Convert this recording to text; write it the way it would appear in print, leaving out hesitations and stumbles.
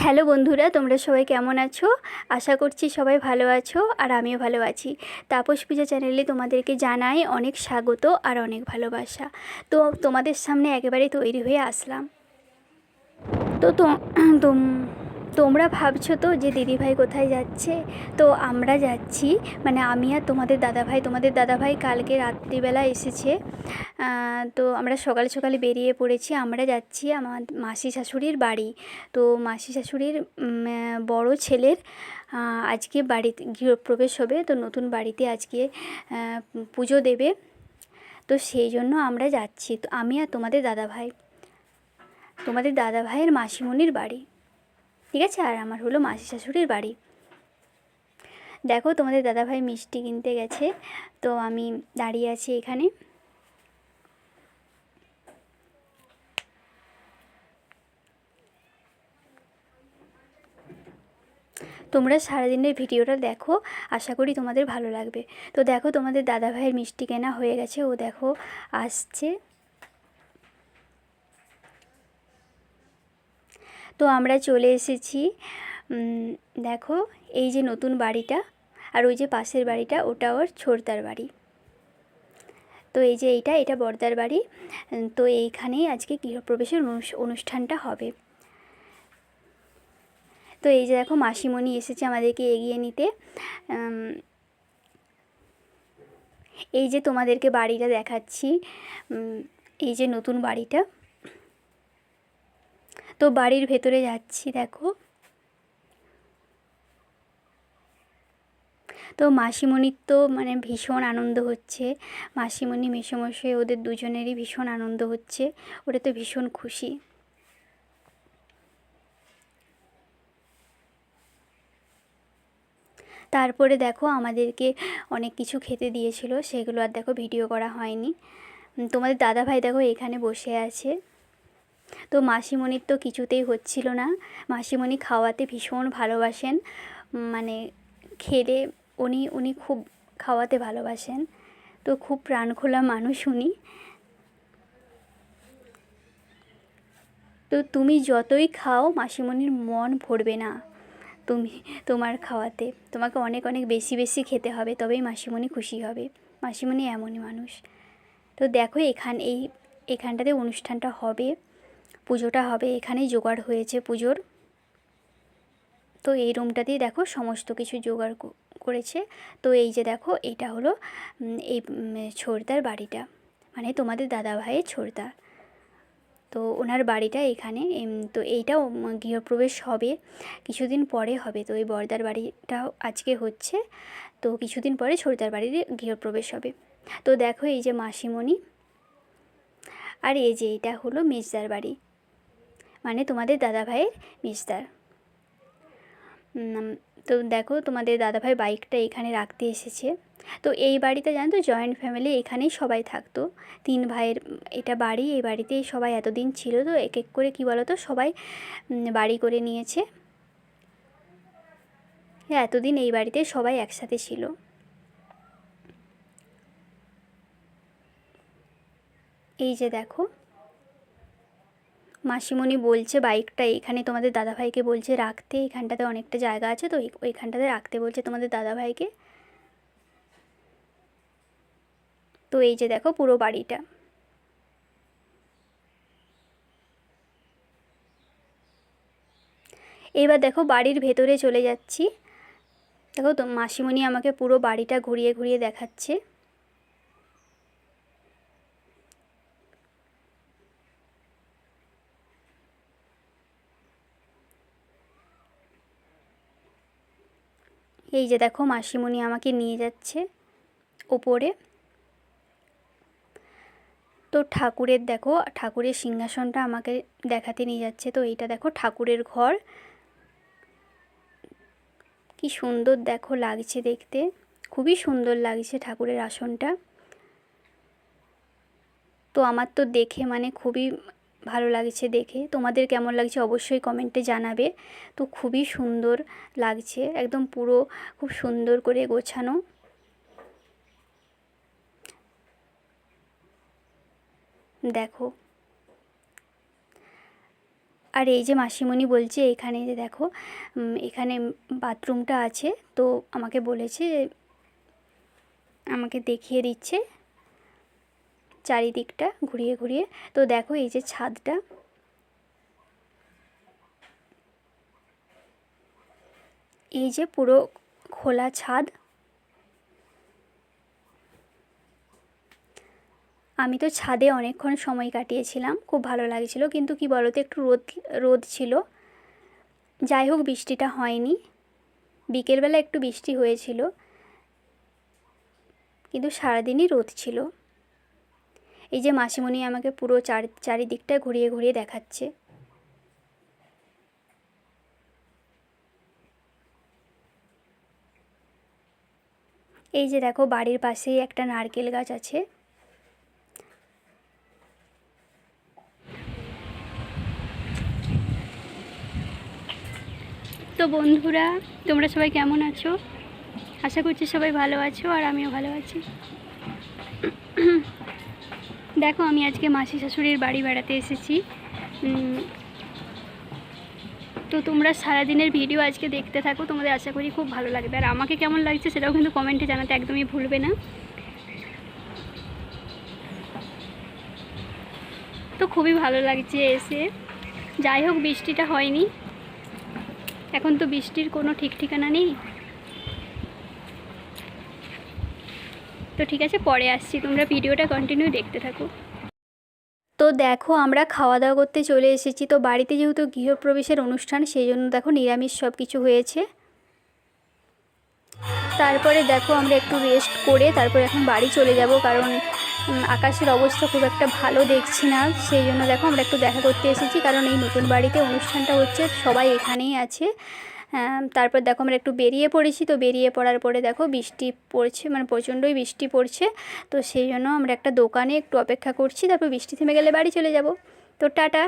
Hello বন্ধুরা, তোমরা সবাই কেমন আছো? আশা করছি সবাই ভালো আছো আর আমিও ভালো আছি। তাপস পূজা চ্যানেলে তোমাদেরকে জানাই অনেক স্বাগত আর অনেক ভালোবাসা। তো তোমাদের সামনে একেবারে তৈরি হয়ে আসলাম। তো তোমরা ভাবছো তো যে দিদিভাই কোথায় যাচ্ছে? তো আমরা যাচ্ছি, মানে আমি আর তোমাদের দাদাভাই কালকে রাত্রিবেলা এসেছে। তো আমরা সকালে সকালে বেরিয়ে পড়েছি। আমরা যাচ্ছি আমার মাসি শাশুড়ির বাড়ি। তো মাসি শাশুড়ির বড় ছেলের আজকে বাড়িতে গৃহপ্রবেশ হবে। তো নতুন বাড়িতে আজকে পুজো দেবে। তো সেই জন্য আমরা যাচ্ছি। তো আমি আর তোমাদের দাদাভাইয়ের মাসিমণির বাড়ি, ঠিক আছে? আর আমার হলো মাসি শাশুড়ির বাড়ি। দেখো তোমাদের দাদাভাই মিষ্টি কিনতে গেছে, তো আমি দাঁড়িয়ে আছি এখানে। তোমরা সারাদিনের ভিডিওটা দেখো, আশা করি তোমাদের ভালো লাগবে। তো দেখো তোমাদের দাদাভাইয়ের মিষ্টি কেনা হয়ে গেছে, ও দেখো আসছে। তো আমরা চলে এসেছি। দেখো এই যে নতুন বাড়িটা, আর ওই যে পাশের বাড়িটা, ওটা ওর ছোড়দার বাড়ি। তো এই যে এটা বড়দার বাড়ি। তো এইখানেই আজকে গৃহপ্রবেশের অনুষ্ঠানটা হবে। তো এই যে দেখো মাসিমণি এসেছে আমাদেরকে এগিয়ে নিতে। এই যে তোমাদেরকে বাড়িটা দেখাচ্ছি, এই যে নতুন বাড়িটা। তো বাড়ির ভেতরে যাচ্ছি, দেখো। তো মাসিমণির তো মানে ভীষণ আনন্দ হচ্ছে। মাসিমণি মেসোমশাই ওদের দুজনেরই ভীষণ আনন্দ হচ্ছে, ওরা তো ভীষণ খুশি। তারপরে দেখো আমাদেরকে অনেক কিছু খেতে দিয়েছিল, সেগুলো আর দেখো ভিডিও করা হয়নি। তোমাদের দাদাভাই দেখো এখানে বসে আছে। তো মাসিমণির তো কিছুতেই হচ্ছিল না। মাসিমণি খাওয়াতে ভীষণ ভালোবাসেন, মানে খেলে উনি খুব খাওয়াতে ভালোবাসেন। তো খুব প্রাণখোলা মানুষ উনি। তো তুমি যতই খাও মাসিমণির মন ভরবে না। তোমার খাওয়াতে তোমাকে অনেক অনেক বেশি বেশি খেতে হবে, তবেই মাসিমণি খুশি হবে। মাসিমণি এমনই মানুষ। তো দেখো এখানটাতে অনুষ্ঠানটা হবে, পুজোটা হবে, এখানেই জোগাড় হয়েছে পুজোর। তো এই রুমটাতেই দেখো সমস্ত কিছু জোগাড় করেছে। তো এই যে দেখো এইটা হলো এই ছোড়দার বাড়িটা, মানে তোমাদের দাদাভাইয়ের ছোড়দা। তো ওনার বাড়িটা এখানে। তো এইটাও গৃহপ্রবেশ হবে, কিছুদিন পরে হবে। তো এই বড়দার বাড়িটাও আজকে হচ্ছে, তো কিছুদিন পরে ছোড়দার বাড়ির গৃহপ্রবেশ হবে। তো দেখো এই যে মাসিমণি, আর এই যে এইটা হলো মেজদার বাড়ি, মানে তোমাদের দাদাভাইয়ের মেজদার। তো দেখো তোমাদের দাদাভাই বাইকটা এখানে রাখতে এসেছে। তো এই বাড়িতে জানো তো জয়েন্ট ফ্যামিলি, এখানেই সবাই থাকতো। 3 ভাইয়ের এটা বাড়ি, এই বাড়িতেই সবাই এতদিন ছিল। তো এক এক করে কী বলো তো সবাই বাড়ি করে নিয়েছে। এতদিন এই বাড়িতে সবাই একসাথে ছিল। এই যে দেখো মাসিমণি বলছে বাইকটা এখানে তোমাদের দাদাভাইকে বলছে রাখতে, এখানটাতে অনেকটা জায়গা আছে, তো ওইখানটাতে রাখতে বলছে তোমাদের দাদাভাইকে। তো এই যে দেখো পুরো বাড়িটা। এবার দেখো বাড়ির ভেতরে চলে যাচ্ছি। দেখো তো মাসিমণি আমাকে পুরো বাড়িটা ঘুরিয়ে ঘুরিয়ে দেখাচ্ছে। এই যে দেখো মাসিমণি আমাকে নিয়ে যাচ্ছে ওপরে। তো ঠাকুরের সিংহাসনটা আমাকে দেখাতে নিয়ে যাচ্ছে। তো এইটা দেখো ঠাকুরের ঘর, কি সুন্দর দেখো লাগছে দেখতে, খুবই সুন্দর লাগছে ঠাকুরের আসনটা। তো আমার তো দেখে মানে খুবই ভালো লাগছে দেখে। তোমাদের কেমন লাগছে অবশ্যই কমেন্টে জানাবে। তো খুবই সুন্দর লাগছে, একদম পুরো খুব সুন্দর করে গোছানো। দেখো আর এই যে মাসিমণি বলছে এখানে যে দেখো এখানে বাথরুমটা আছে, তো আমাকে বলেছে, আমাকে দেখিয়ে দিচ্ছে চারিদিকটা ঘুরিয়ে ঘুরিয়ে। তো দেখো এই যে ছাদটা, এই যে পুরো খোলা ছাদ। আমি তো ছাদে অনেকক্ষণ সময় কাটিয়েছিলাম, খুব ভালো লাগছিল, কিন্তু কি বলো তো একটু রোদ রোদ ছিল। যাই হোক বৃষ্টিটা হয়নি, বিকেলবেলা একটু বৃষ্টি হয়েছিল, কিন্তু সারাদিনই রোদ ছিল। এই যে মাসিমণি আমাকে পুরো চারিদিকটা ঘুরিয়ে ঘুরিয়ে দেখাচ্ছে। এই যে দেখো বাড়ির পাশেই একটা নারকেল গাছ আছে। তো বন্ধুরা, তোমরা সবাই কেমন আছো? আশা করছি সবাই ভালো আছো, আর আমিও ভালো আছি। দেখো আমি আজকে মাসি শাশুড়ির বাড়ি বেড়াতে এসেছি। তো তোমরা সারাদিনের ভিডিও আজকে দেখতে থাকো, তোমাদের আশা করি খুব ভালো লাগবে। আর আমাকে কেমন লাগছে সেটাও কিন্তু কমেন্টে জানাতে একদমই ভুলবে না। তো খুবই ভালো লাগছে এসে। যাই হোক বৃষ্টিটা হয়নি, এখন তো বৃষ্টির কোনো ঠিক ঠিকানা নেই। তো ঠিক আছে, পরে আসছি, তোমরা ভিডিওটা কন্টিনিউ দেখতে থাকো। তো দেখো আমরা খাওয়া দাওয়া করতে চলে এসেছি। তো বাড়িতে যেহেতু গৃহপ্রবেশের অনুষ্ঠান, সেই জন্য দেখো নিরামিষ সব কিছু হয়েছে। তারপরে দেখো আমরা একটু রেস্ট করে তারপর এখন বাড়ি চলে যাব, কারণ আকাশের অবস্থা খুব একটা ভালো দেখছি না। সেই জন্য দেখো আমরা একটু দেখা করতে এসেছি, কারণ এই নতুন বাড়িতে অনুষ্ঠানটা হচ্ছে, সবাই এখানেই আছে। তারপর দেখো আমরা একটু বেরিয়ে পড়েছি। তো বেরিয়ে পড়ার পরে দেখো বৃষ্টি পড়ছে, মানে প্রচণ্ডই বৃষ্টি পড়ছে। তো সেই জন্য আমরা একটা দোকানে একটু অপেক্ষা করছি, তারপর বৃষ্টি থেমে গেলে বাড়ি চলে যাব। তো টাটা।